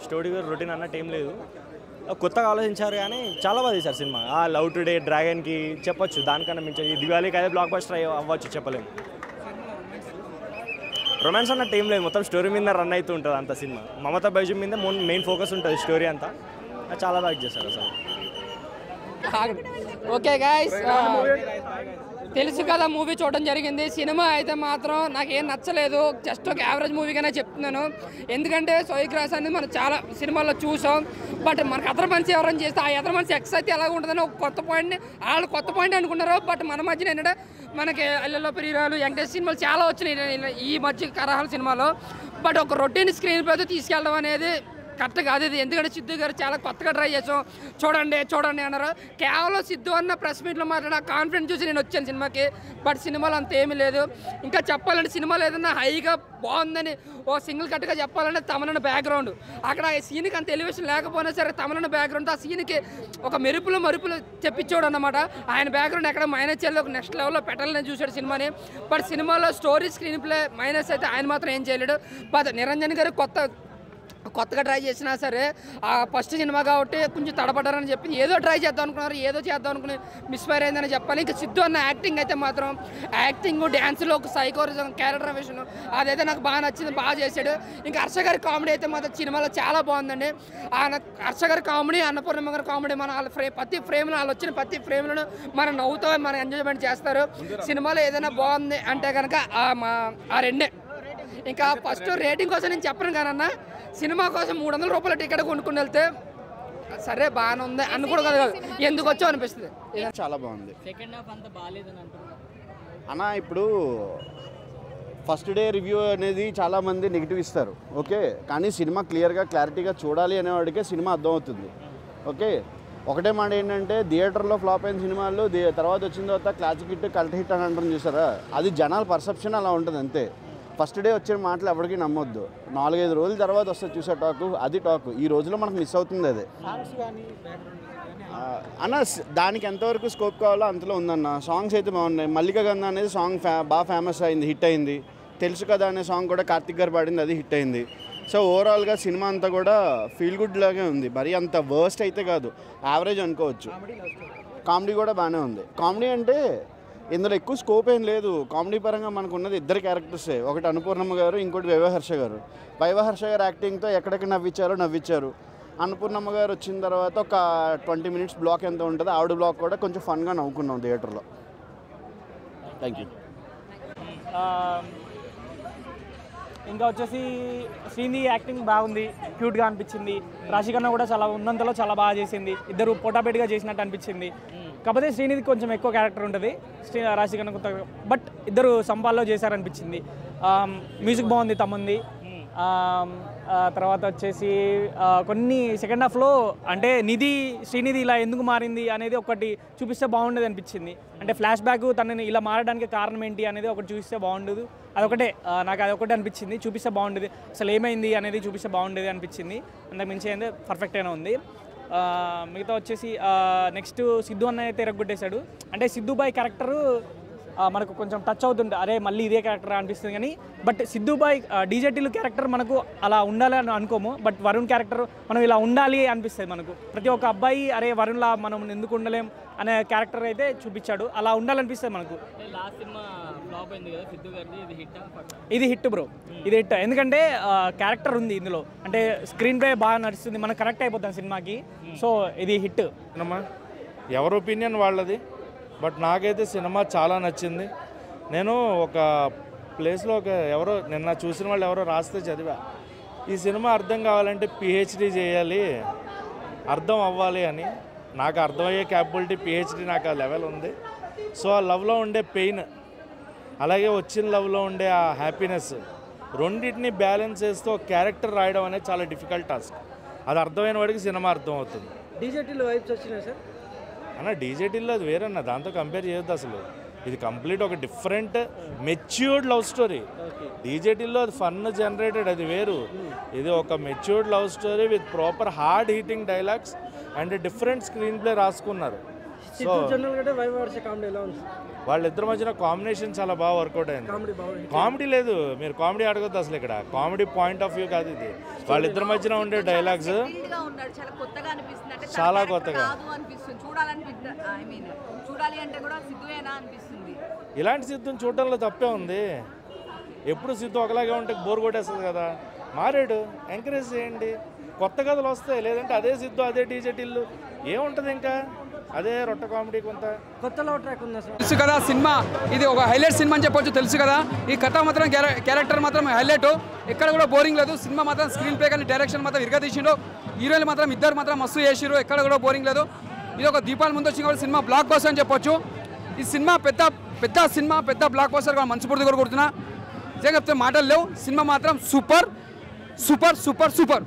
Story routine అన్నట్టు ఏం లేదు, కొత్తగా ఆలోచించారు కానీ చాలా బాగా తీశారు సినిమా. లవ్ టుడే డ్రాగన్కి చెప్పొచ్చు, దానికన్నా మించి దివాళీకి అదే బ్లాక్ బస్టర్ అవ్వచ్చు, చెప్పలేము. రొమాన్స్ అన్నట్టు ఏం లేదు, మొత్తం స్టోరీ మీద రన్ అవుతూ ఉంటుంది అంత సినిమా. మమతా బైజు మీద మెయిన్ ఫోకస్ ఉంటుంది స్టోరీ అంతా. చాలా బాగా చేశారు అసలు. ఓకే గైస్, తెలుసు కదా మూవీ చూడడం జరిగింది. సినిమా అయితే మాత్రం నాకేం నచ్చలేదు, జస్ట్ ఒక యావరేజ్ మూవీగానే చెప్తున్నాను. ఎందుకంటే సోయిగ్రాస్ అనేది మనం చాలా సినిమాల్లో చూసాం, బట్ మనకు అదర్ మనిషి ఎవరైనా చేస్తే ఆ అదర్ మనిషి ఎక్స్ అయితే ఎలాగ ఉంటుందని ఒక కొత్త పాయింట్ని వాళ్ళు కొత్త పాయింట్ అనుకున్నారు. బట్ మన మధ్యన ఏంటంటే మనకి అల్లెల్లో ప్రియురాలు వెంకటేష్ సినిమాలు చాలా వచ్చినాయి ఈ మధ్య కరహాల సినిమాలో. బట్ ఒక రొటీన్ స్క్రీన్ ప్లేతో తీసుకెళ్ళడం అనేది కరెక్ట్ కాదు ఇది. ఎందుకంటే సిద్ధు గారు చాలా కొత్తగా ట్రై చేసాం, చూడండి చూడండి అన్నారు. కేవలం సిద్ధు అన్న ప్రెస్ మీట్లో మాట్లాడే కాన్ఫిడెన్స్ చూసి నేను వచ్చాను సినిమాకి. బట్ సినిమాలో అంత ఏమీ లేదు. ఇంకా చెప్పాలంటే సినిమాలో ఏదన్నా హైగా బాగుందని ఓ సింగిల్ కట్గా చెప్పాలంటే తమనన్న బ్యాక్గ్రౌండ్, అక్కడ ఆ సీన్కి అంత ఎలివేషన్ లేకపోయినా సరే తమనన్న బ్యాక్గ్రౌండ్ ఆ సీన్కి ఒక మరుపులు తెప్పించాడు అన్నమాట. ఆయన బ్యాక్గ్రౌండ్ ఎక్కడ మైనస్ చేయాలి, ఒక నెక్స్ట్ లెవెల్లో పెట్టాలని చూశాడు సినిమాని. బట్ సినిమాలో స్టోరీ స్క్రీన్ ప్లే మైనస్ అయితే ఆయన మాత్రం ఏం చేయలేడు. బట్ నిరంజన్ గారు కొత్తగా ట్రై చేసినా సరే ఫస్ట్ సినిమా కాబట్టి కొంచెం తడబడ్డారని చెప్పి ఏదో ట్రై చేద్దాం అనుకున్నారు, ఏదో చేద్దాం అనుకుని మిస్ఫైర్ అయిందని చెప్పాలి. ఇంకా సిద్ధు అన్న యాక్టింగ్ అయితే మాత్రం యాక్టింగ్ డ్యాన్స్లో ఒక సైకోరిజం క్యారెక్టరైజేషన్ అదైతే నాకు బాగా నచ్చింది, బాగా చేశాడు. ఇంకా హర్ష గారి కామెడీ అయితే మాత్రం సినిమాలో చాలా బాగుందండి. హర్ష గారి కామెడీ, అన్నపూర్ణమ్మ గారి కామెడీ, మన వాళ్ళ ప్రతి ఫ్రేమ్లో వాళ్ళు వచ్చిన ప్రతి ఫ్రేమ్లను మనం నవ్వుతో మనం ఎంజాయ్మెంట్ చేస్తారు. సినిమాలో ఏదైనా బాగుంది అంటే కనుక ఆ రెండే. ఇంకా ఫస్ట్ రేటింగ్ కోసం నేను చెప్పను కానన్నా, సినిమా కోసం 300 రూపాయల టికెట్ కొనుక్కుని వెళ్తే సరే బాగానే ఉంది అని కూడా కాదు, ఎందుకు వచ్చో అనిపిస్తుంది. చాలా బాగుంది. సెకండ్ హాఫ్ అంతా బాగాలేదని అంటున్నారు అన్న. ఇప్పుడు ఫస్ట్ డే రివ్యూ అనేది చాలామంది నెగిటివ్ ఇస్తారు, ఓకే. కానీ సినిమా క్లారిటీగా చూడాలి అనేవాడికే సినిమా అర్థమవుతుంది, ఓకే. ఒకటే మాట ఏంటంటే థియేటర్లో ఫ్లాప్ అయిన సినిమాలు తర్వాత వచ్చిన తర్వాత క్లాసిక్ హిట్ కల్ట్ హిట్ అని అంటారు చూసారా, అది జనాల పర్సెప్షన్ అలా ఉంటుంది అంతే. ఫస్ట్ డే వచ్చిన మాటలు ఎవరికి నమ్మొద్దు, 4-5 రోజుల తర్వాత వస్తుంది చూసే టాకు, అది టాకు. ఈ రోజులో మనకు మిస్ అవుతుంది అదే అన్న. దానికి ఎంతవరకు స్కోప్ కావాలో అంతలో ఉందన్న. సాంగ్స్ అయితే బాగున్నాయి. మల్లిక గంధ అనేది సాంగ్ బాగా ఫేమస్ అయింది, హిట్ అయింది. తెలుసు కదా అనే సాంగ్ కూడా కార్తిక్ గారు పాడింది, అది హిట్ అయింది. సో ఓవరాల్గా సినిమా అంతా కూడా ఫీల్ గుడ్ లాగే ఉంది, మరీ అంత వర్స్ట్ అయితే కాదు, యావరేజ్ అనుకోవచ్చు. కామెడీ కూడా బాగానే ఉంది. కామెడీ అంటే ఇందులో ఎక్కువ స్కోప్ ఏం లేదు. కామెడీ పరంగా మనకు ఉన్నది 2 క్యారెక్టర్సే, ఒకటి అన్నపూర్ణమ్మ గారు, ఇంకోటి వైవహర్ష గారు. వైవహర్ష గారు యాక్టింగ్తో ఎక్కడెక్కడ నవ్వించారు. అన్నపూర్ణమ్మ గారు వచ్చిన తర్వాత ఒక 20 మినిట్స్ బ్లాక్ ఎంత ఉంటుంది, ఆవిడ బ్లాక్ కూడా కొంచెం ఫన్గా నవ్వుకున్నాం థియేటర్లో. Thank you. ఇంకా వచ్చేసి శ్రీని యాక్టింగ్ బాగుంది, క్యూట్గా అనిపించింది. రాశికన్నా కూడా చాలా ఉన్నంతలో చాలా బాగా చేసింది, ఇద్దరు పోటాపేటిగా చేసినట్టు అనిపించింది. కాకపోతే శ్రీనిధి కొంచెం ఎక్కువ క్యారెక్టర్ ఉంటుంది, రాశికన్నా కొంత, బట్ ఇద్దరు సంపాల్లో చేశారనిపించింది. మ్యూజిక్ బాగుంది తమ్ముంది. తర్వాత వచ్చేసి కొన్ని సెకండ్ హాఫ్లో అంటే శ్రీనిధి ఇలా ఎందుకు మారింది అనేది ఒకటి చూపిస్తే బాగుండేది అనిపించింది. అంటే ఫ్లాష్ బ్యాక్ తనని ఇలా మారడానికి కారణం ఏంటి అనేది ఒకటి చూపిస్తే బాగుండదు, అదొకటే నాకు అదొకటే అనిపించింది. చూపిస్తే బాగుండేది, అసలు ఏమైంది అనేది చూపిస్తే బాగుండేది అనిపించింది. అంతకు మించి అయితే పర్ఫెక్ట్గానే ఉంది. మిగతా వచ్చేసి నెక్స్ట్ సిద్ధు అన్న అయితే ఎరగొట్టేశాడు. అంటే సిద్ధుబాయ్ క్యారెక్టరు మనకు కొంచెం టచ్ అవుతుంది, అరే మళ్ళీ ఇదే క్యారెక్టర్ అనిపిస్తుంది. కానీ బట్ సిద్ధుబాయ్ డీజేటీలు క్యారెక్టర్ మనకు అలా ఉండాలి అని అనుకోము, బట్ వరుణ్ క్యారెక్టర్ మనం ఇలా ఉండాలి అనిపిస్తుంది మనకు. ప్రతి ఒక్క అబ్బాయి అరే వరుణ్లా మనం ఎందుకు ఉండలేం అనే క్యారెక్టర్ అయితే చూపించాడు, అలా ఉండాలనిపిస్తుంది మనకు. లాస్ట్ సినిమా ఫ్లాప్ అయింది కదా సిద్ధు గారిది, ఇది హిట్ బ్రో, ఇది హిట్. ఎందుకంటే క్యారెక్టర్ ఉంది ఇందులో, అంటే స్క్రీన్ ప్లే బాగా నడుస్తుంది, మనకు కనెక్ట్ అయిపోతాం సినిమాకి. సో ఇది హిట్. ఎవరి ఒపీనియన్ వాళ్ళది, బట్ నాకైతే సినిమా చాలా నచ్చింది. నేను ఒక ప్లేస్లో ఎవరో నిన్న చూసిన వాళ్ళు ఎవరో రాస్తే చదివా, ఈ సినిమా అర్థం కావాలంటే పిహెచ్డి చేయాలి, అర్థం అవ్వాలి అని. నాకు అర్థమయ్యే క్యాపబిలిటీ పిహెచ్డి, నాకు ఆ లెవెల్ ఉంది. సో ఆ లవ్లో ఉండే పెయిన్, అలాగే వచ్చిన లవ్లో ఉండే ఆ హ్యాపీనెస్, రెండింటిని బ్యాలెన్స్ చేస్తూ ఒక క్యారెక్టర్ రాయడం అనేది చాలా డిఫికల్ట్ టాస్క్. అది అర్థమైన వాడికి సినిమా అర్థం అవుతుంది. డీజేటీలో వైబ్స్ వచ్చినాయి సార్ అన్న, డీజేటీల్లో అది వేరన్నా, దాంతో కంపేర్ చేయొద్దు అసలు. ఇది కంప్లీట్ ఒక డిఫరెంట్ మెచ్యూర్డ్ లవ్ స్టోరీ. డీజేటీల్లో అది ఫన్ జనరేటెడ్, అది వేరు. ఇది ఒక matured love story with proper hard heating dialogues and different screen play రాసుకున్నారు. సో వాళ్ళిద్దరి మధ్యన కాంబినేషన్ చాలా బాగా వర్కౌట్ అయింది. కామెడీ లేదు, మీరు కామెడీ అడగొద్దు అసలు, ఇక్కడ కామెడీ పాయింట్ ఆఫ్ వ్యూ కాదు ఇది. వాళ్ళిద్దరి మధ్యన ఉండే డైలాగ్స్ చాలా కొత్తగా. ఇలాంటి సిద్ధుని చూడడంలో తప్పే ఉంది. ఎప్పుడు సిద్ధు ఒకలాగే ఉంటే బోర్ కొట్టేస్తుంది కదా. మారాడు, ఎంకరేజ్ చేయండి, కొత్త కథలు వస్తాయి. లేదంటే అదే సిద్ధు, అదే డీజే టిల్లు ఏముంటుంది, ఇంకా అదే రొట్ట కామెడీ. కొంత కొత్తలో ట్రాక్ ఉంది. తెలుసు కదా సినిమా ఇది ఒక హైలైట్ సినిమా అని చెప్పొచ్చు. తెలుసు కదా ఈ కథ మాత్రం క్యారెక్టర్ మాత్రం హైలైట్, ఎక్కడ కూడా బోరింగ్ లేదు. సినిమా మాత్రం స్క్రీన్ ప్లే కానీ డైరెక్షన్ మాత్రం ఇరగదీసిండు. హీరోలు మాత్రం ఇద్దరు మాత్రం మస్తు చేసిరు, ఎక్కడ కూడా బోరింగ్ లేదు. ఇది ఒక దీపాల ముందు వచ్చిన కూడా సినిమా బ్లాక్ బస్టర్ అని చెప్పొచ్చు. ఈ సినిమా పెద్ద సినిమా, పెద్ద బ్లాక్ బస్టర్ మనస్ఫూర్తిగా కూడా కొడుతున్నా. నిజంగా చెప్తే మాటలు లేవు. సినిమా మాత్రం సూపర్ సూపర్ సూపర్ సూపర్.